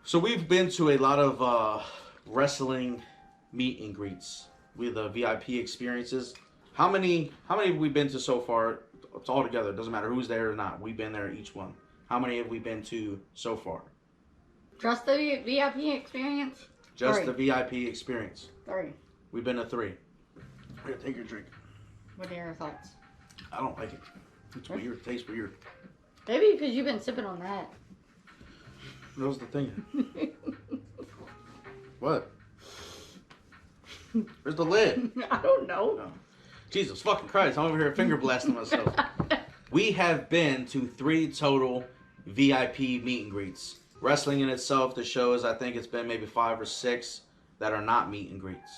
So we've been to a lot of wrestling meet and greets with the VIP experiences. How many have we been to so far? It's all together. It doesn't matter who's there or not. We've been there each one. How many have we been to so far? Just the VIP experience? Just Three. the VIP experience. 3. We've been to 3. Here, take your drink. What are your thoughts? I don't like it. It's weird. It tastes weird. Maybe because you've been sipping on that. That was the thing. What? Where's the lid? I don't know. Oh. Jesus fucking Christ, I'm over here finger blasting myself. We have been to 3 total VIP meet and greets. Wrestling in itself, the shows, I think it's been maybe 5 or 6 that are not meet and greets.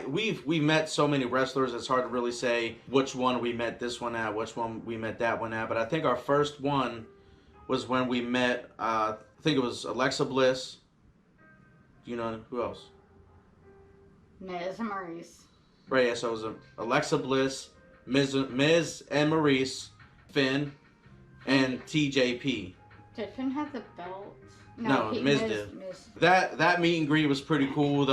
We've met so many wrestlers, it's hard to really say which one we met this one at, which one we met that one at, but I think our first one was when we met, I think it was Alexa Bliss. Do you know who else? Miz and Maurice. Right, yeah, so it was Alexa Bliss, Miz and Maurice, Finn, and TJP. Did Finn have the belt? No, Miz did. That meet and greet was pretty cool.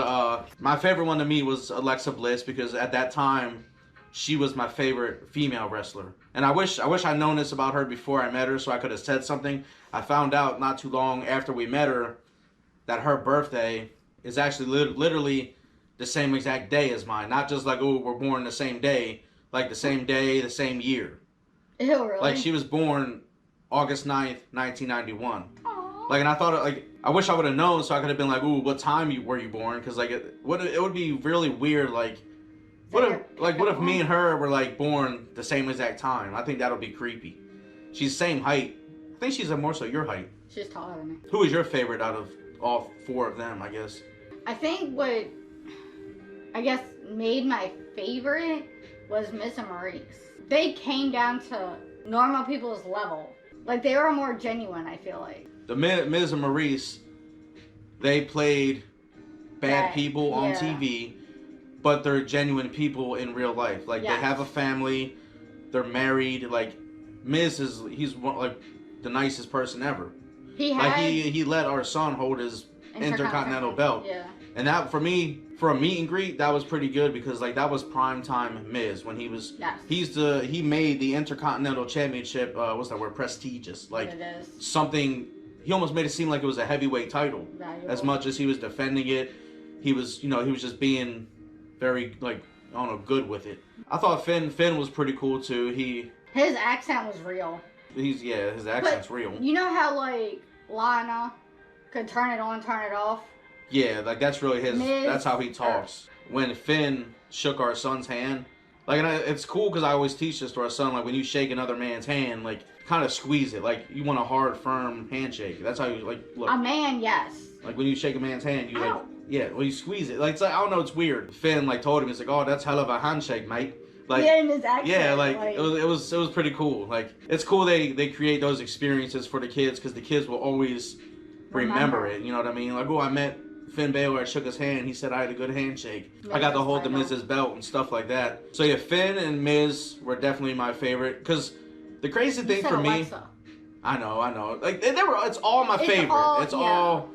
My favorite one to meet was Alexa Bliss because at that time, she was my favorite female wrestler. And I wish I'd known this about her before I met her so I could have said something. I found out not too long after we met her that her birthday is actually literally the same exact day as mine. Not just like, oh, we're born the same day. Like the same day, the same year. Ew, really? Like she was born August 9th, 1991. Aww. Like, and I thought, like, I wish I would have known so I could have been like, ooh, what time were you born? Because, like, it would be really weird, like, what if me and her were, like, born the same exact time? I think that would be creepy. She's same height. I think she's more so your height. She's taller than me. Who is your favorite out of all 4 of them, I guess? I think what, I guess, made my favorite was Miz and Maurice. They came down to normal people's level. Like, they were more genuine, I feel like. The Miz and Maurice, they played bad people on TV, but they're genuine people in real life. Like, they have a family, they're married. Like, he's like the nicest person ever. He let our son hold his Intercontinental belt. Yeah. And that, for me, for a meet and greet, that was pretty good because, like, that was prime time Miz when he was. Yes. He made the Intercontinental Championship. What's that word? Prestigious. Like something. He almost made it seem like it was a heavyweight title. As much as he was defending it, he was just being very, like, I don't know, good with it. I thought Finn was pretty cool too. His accent was real. His accent's real. You know how, like, Lana could turn it on, turn it off? Yeah, like, that's really that's how he talks. When Finn shook our son's hand, like, and it's cool because I always teach this to our son, like, when you shake another man's hand, like, kind of squeeze it. Like, you want a hard, firm handshake. That's how you, like, look. A man, yes. Like, when you shake a man's hand, you, like, you squeeze it. Like, it's like, I don't know, it's weird. Finn, like, told him, he's like, oh, that's hell of a handshake, mate. Like, in his accent. Yeah, like, it was pretty cool. Like, it's cool they create those experiences for the kids because the kids will always remember it. You know what I mean? Like, oh, I met Finn Balor, I shook his hand, he said I had a good handshake. I got to hold the Miz's belt and stuff like that. So yeah, Finn and Miz were definitely my favorite. Because the crazy thing for me, I know. Like, it's all my favorite.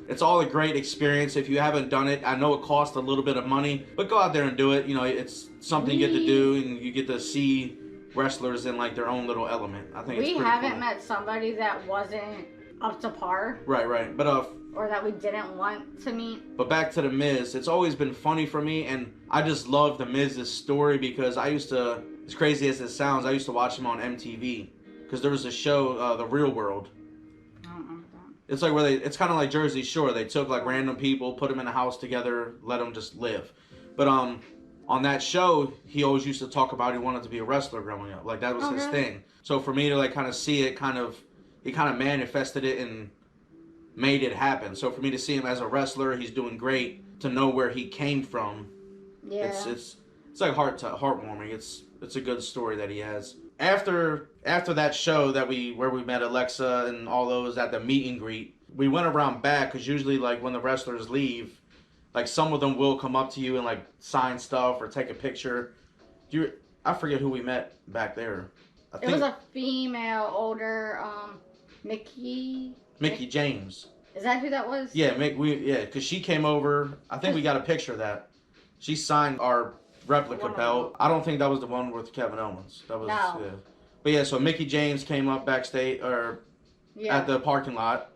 It's all a great experience. If you haven't done it, I know it costs a little bit of money, but go out there and do it. You know, it's something you get to do, and you get to see wrestlers in, like, their own little element. I think it's pretty cool. We haven't met somebody that wasn't up to par. Right. But or that we didn't want to meet. But back to the Miz, it's always been funny for me, and I just love the Miz's story because I used to, as crazy as it sounds, I used to watch him on MTV because there was a show, The Real World. I don't remember that. It's like it's kind of like Jersey Shore. They took, like, random people, put them in a house together, let them just live. But on that show, he always used to talk about he wanted to be a wrestler growing up. Like, that was his thing. So for me to, like, kind of see it, he kind of manifested it and made it happen. So for me to see him as a wrestler, he's doing great. To know where he came from, it's like heartwarming. It's a good story that he has. After that show where we met Alexa and all those at the meet and greet, we went around back because usually, like, when the wrestlers leave, like, some of them will come up to you and, like, sign stuff or take a picture. I forget who we met back there. It was a female, older, Mickey James. Is that who that was? Yeah, because she came over. I think we got a picture of that. She signed our replica belt. I don't think that was the one with Kevin Owens. That was no. Yeah. But yeah, so Mickie James came up backstage at the parking lot.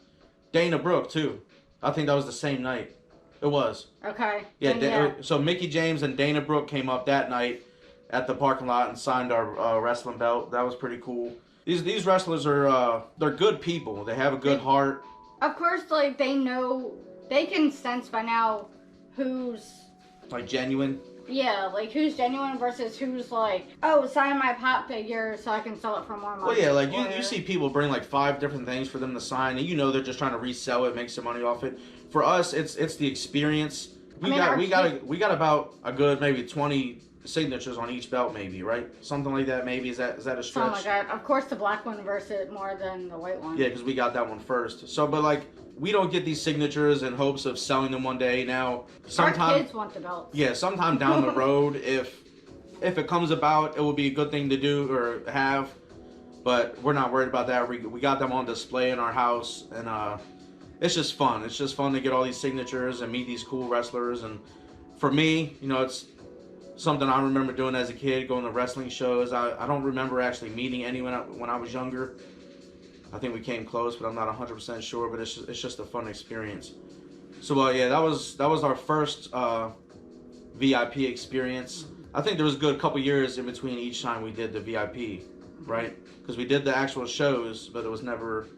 Dana Brooke too. I think that was the same night. It was. Okay. Yeah. So Mickie James and Dana Brooke came up that night at the parking lot and signed our wrestling belt. That was pretty cool. These wrestlers are they're good people. They have a good heart. Of course, like they can sense by now who's like genuine. Yeah, like who's genuine versus who's like, oh, sign my pop figure so I can sell it for more money. Well, yeah, like you see people bring like 5 different things for them to sign, and they're just trying to resell it, make some money off it. For us, it's the experience. We got about a good maybe 20 signatures on each belt, maybe, right? Something like that. Maybe is that a stretch? Oh my god! Of course, the black one versus more than the white one. Yeah, because we got that one first. So, but like. We don't get these signatures in hopes of selling them one day. Now, our kids want the belts. Yeah, sometime down the road, if it comes about, it will be a good thing to do or have. But we're not worried about that. We got them on display in our house, and it's just fun. It's just fun to get all these signatures and meet these cool wrestlers. And for me, it's something I remember doing as a kid, going to wrestling shows. I don't remember actually meeting anyone when I was younger. I think we came close, but I'm not 100% sure. But it's just a fun experience. So, yeah, that was our first VIP experience. I think there was a good couple years in between each time we did the VIP, right? Because we did the actual shows, but it was never.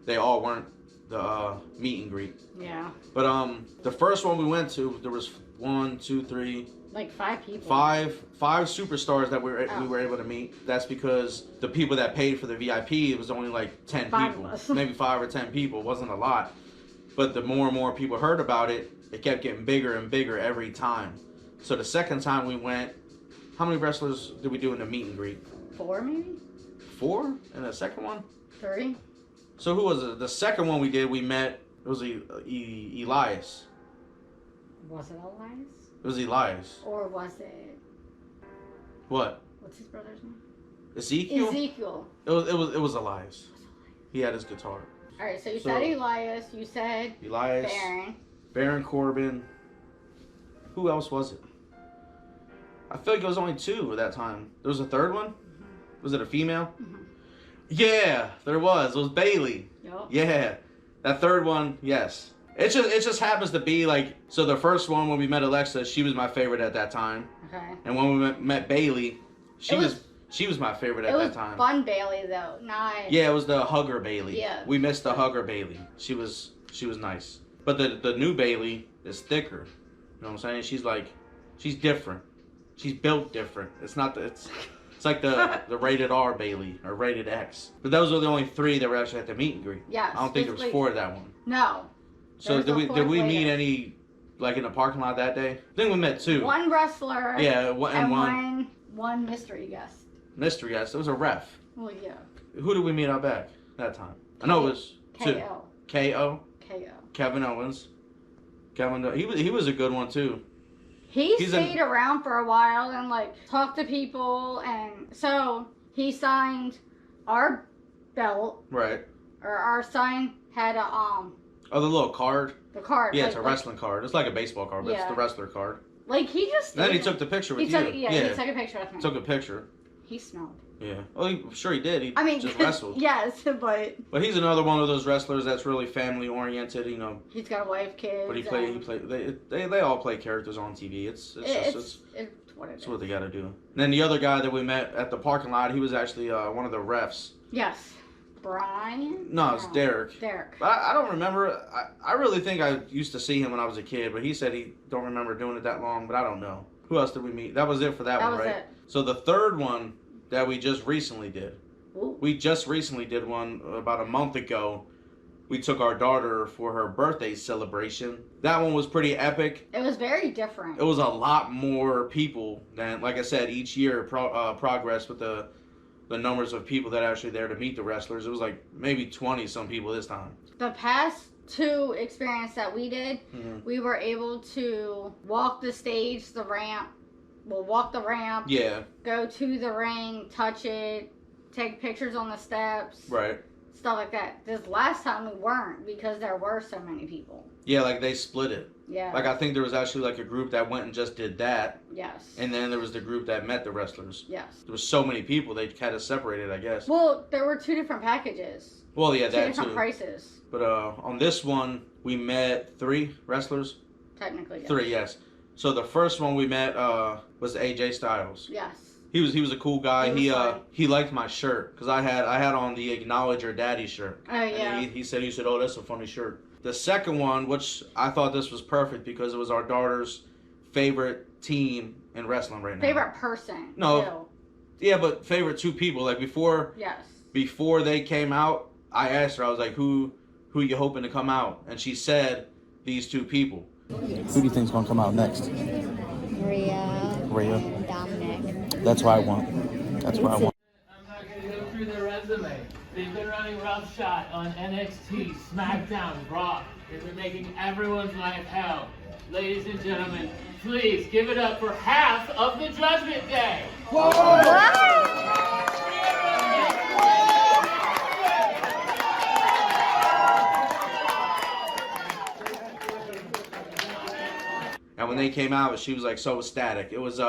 They all weren't the meet and greet. Yeah. But the first one we went to, there was 1, 2, 3. Like 5 people. Five superstars that we were able to meet. That's because the people that paid for the VIP, it was only like 10 people. Maybe 5 or 10 people. It wasn't a lot. But the more and more people heard about it, it kept getting bigger and bigger every time. So the second time we went, how many wrestlers did we do in the meet and greet? 4 maybe? 4 in the second one? 3. So who was it? The second one we did, we met, it was Elias. Was it Elias? It was Elias. Or was it? What? What's his brother's name? Ezekiel. It was Elias. He had his guitar. All right, so you said Elias. You said Elias. Baron Corbin. Who else was it? I feel like it was only 2 at that time. There was a third one. Mm-hmm. Was it a female? Mm-hmm. Yeah, there was. It was Bailey. Yep. Yeah, that third one. Yes. It just happens to be like, so the first one when we met Alexa, she was my favorite at that time. Okay. And when we met Bailey, she was my favorite at that time. It was fun Bailey though, not. Yeah, it was the hugger Bailey. Yeah. We missed the hugger Bailey. She was nice. But the new Bailey is thicker. You know what I'm saying? She's different. She's built different. It's like the rated R Bailey or rated X. But those were the only 3 that were actually at the meet and greet. Yeah. I don't think there was 4 of that one. No. So did we meet any like in the parking lot that day? I think we met 2. 1 wrestler. Yeah, and one mystery guest. Mystery guest. It was a ref. Well, yeah. Who did we meet out back that time? I know it was 2. KO. Kevin Owens. He was a good one too. He stayed around for a while and like talked to people, and so he signed our belt. Right. Or our sign had a Oh, the little card. The card. Yeah, it's a wrestling card. It's like a baseball card, but it's the wrestler card. Like he just. Then he took the picture with you. He took a picture with me. Took a picture. He smelled. Yeah. Well, sure he did. He just wrestled. Yes, but. But he's another one of those wrestlers that's really family oriented. He's got a wife, kids. But they all play characters on TV. It's what it is. It's what they got to do. And then the other guy that we met at the parking lot, he was actually one of the refs. Yes. Brian? No, it's Derek. But I don't remember. I really think I used to see him when I was a kid, but he said he don't remember doing it that long, but I don't know. Who else did we meet? That was it for that one, right? It. So the third one that we just recently did. Ooh. We just recently did one about a month ago. We took our daughter for her birthday celebration. That one was pretty epic. It was very different. It was a lot more people than, like I said, each year progress with the numbers of people that are actually there to meet the wrestlers. It was like maybe 20 some people this time. The past 2 experiences that we did, we were able to walk the stage, the ramp. We'll walk the ramp. Yeah. Go to the ring, touch it, take pictures on the steps. Right. stuff like that. This last time we weren't because there were so many people. Yeah, like they split it. Yeah. Like I think there was actually like a group that went and just did that. Yes. And then there was the group that met the wrestlers. Yes. There was so many people, they kind of separated, I guess. Well, there were 2 different packages. Well, yeah, that too. 2 different prices. But on this one, we met 3 wrestlers. Technically, yes. 3, yes. So the first one we met was AJ Styles. Yes. He was a cool guy. He liked my shirt because I had on the Acknowledge Your Daddy shirt. Oh yeah. And he said, oh, that's a funny shirt. The second one, which I thought this was perfect because it was our daughter's favorite team in wrestling right now. Favorite person. No. Too. Yeah, but favorite 2 people. Like before. Yes. Before they came out, I asked her. I was like, who you hoping to come out? And she said these 2 people. Who do you think's gonna come out next? Rhea. Dominic. That's what I want. That's what I want. I'm not going to go through their resume. They've been running roughshod on NXT, SmackDown, Raw. They've been making everyone's life hell. Ladies and gentlemen, please give it up for half of the Judgment Day. And when they came out, she was like so ecstatic. It was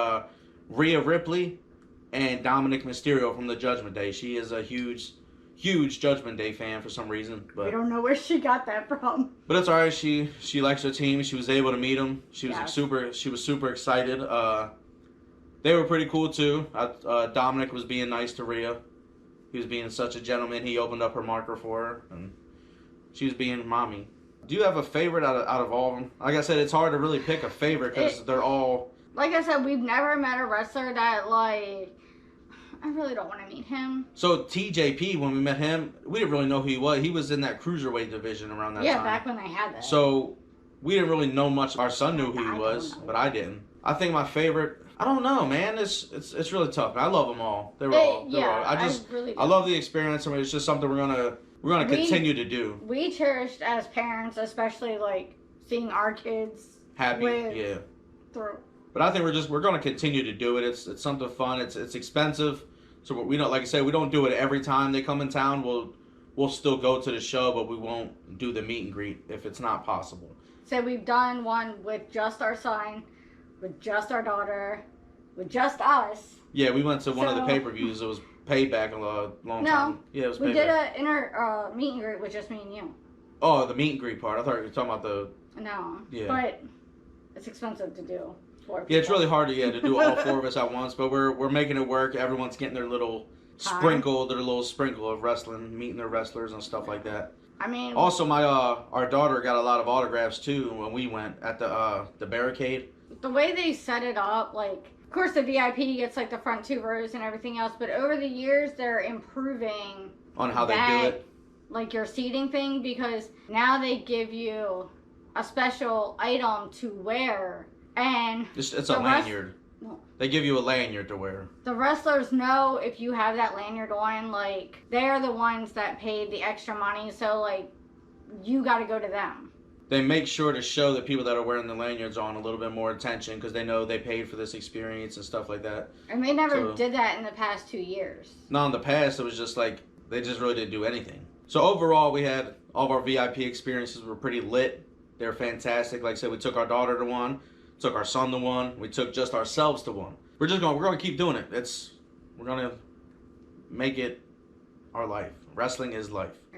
Rhea Ripley and Dominic Mysterio from the Judgment Day. She is a huge Judgment Day fan for some reason. But we don't know where she got that from. But it's alright. She likes her team. She was able to meet them. She was Yes. super excited. They were pretty cool too. Dominic was being nice to Rhea. He was being such a gentleman. He opened up her marker for her, and she was being mommy. Do you have a favorite out of all of them? Like I said, it's hard to really pick a favorite because they're all... Like I said, we've never met a wrestler that, like... I really don't want to meet him. So TJP, when we met him, we didn't really know who he was. He was in that cruiserweight division around that time. Yeah, back when they had that. So we didn't really know much. Our son knew who he was, but I didn't. I think my favorite... I don't know, man. It's really tough. I love them all. They're all. I love the experience. I mean, it's just something we're gonna continue to do. We cherished as parents, especially like seeing our kids happy. Yeah. Through. But I think we're gonna continue to do it. It's something fun. It's expensive, so we don't, like I said, we don't do it every time they come in town. We'll still go to the show, but we won't do the meet and greet if it's not possible. So we've done one with just our son, with just our daughter, with just us. Yeah, we went to one of the pay-per-views. It was Payback a long time. Yeah, it was Payback. We did a meet and greet with just me and you. Oh, the meet and greet part. I thought you were talking about the... No. Yeah. But it's expensive to do. Yeah, it's really hard to do all 4 of us at once, but we're making it work. Everyone's getting their little sprinkle of wrestling, meeting their wrestlers and stuff like that. I mean... Also, my our daughter got a lot of autographs, too, when we went at the barricade. The way they set it up, like... Of course, the VIP gets like the front 2 rows and everything else, but over the years, they're improving on how they do it. Like your seating thing, because now they give you a special item to wear, and it's a lanyard. They give you a lanyard to wear. The wrestlers know if you have that lanyard on, like they're the ones that paid the extra money, so like you got to go to them. They make sure to show the people that are wearing the lanyards on a little bit more attention because they know they paid for this experience and stuff like that. And they never did that in the past 2 years. No, in the past, it was just like, they just really didn't do anything. So overall, we had all of our VIP experiences were pretty lit. They were fantastic. Like I said, we took our daughter to one, took our son to one, we took just ourselves to one. We're going to keep doing it. We're going to make it our life. Wrestling is life.